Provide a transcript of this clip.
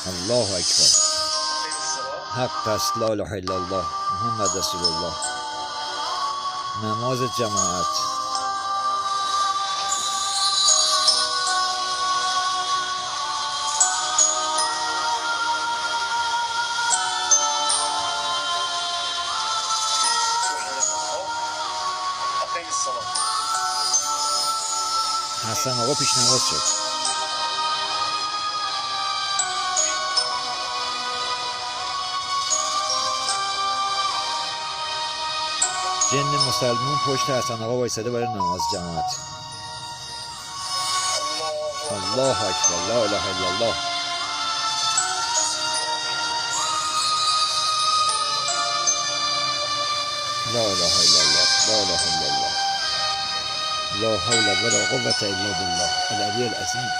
الله اکبر. حق است، لا اله الا الله محمد رسول الله. نماز جماعت. حسن آقا پیش نماز شد. جن مسلمون پشت حسن آقا وایساده برای نماز جماعت. الله اکبر، لا اله الا الله. لا اله الا الله، لا اله الا الله. لا حول ولا قوة الا بالله العلی العظیم.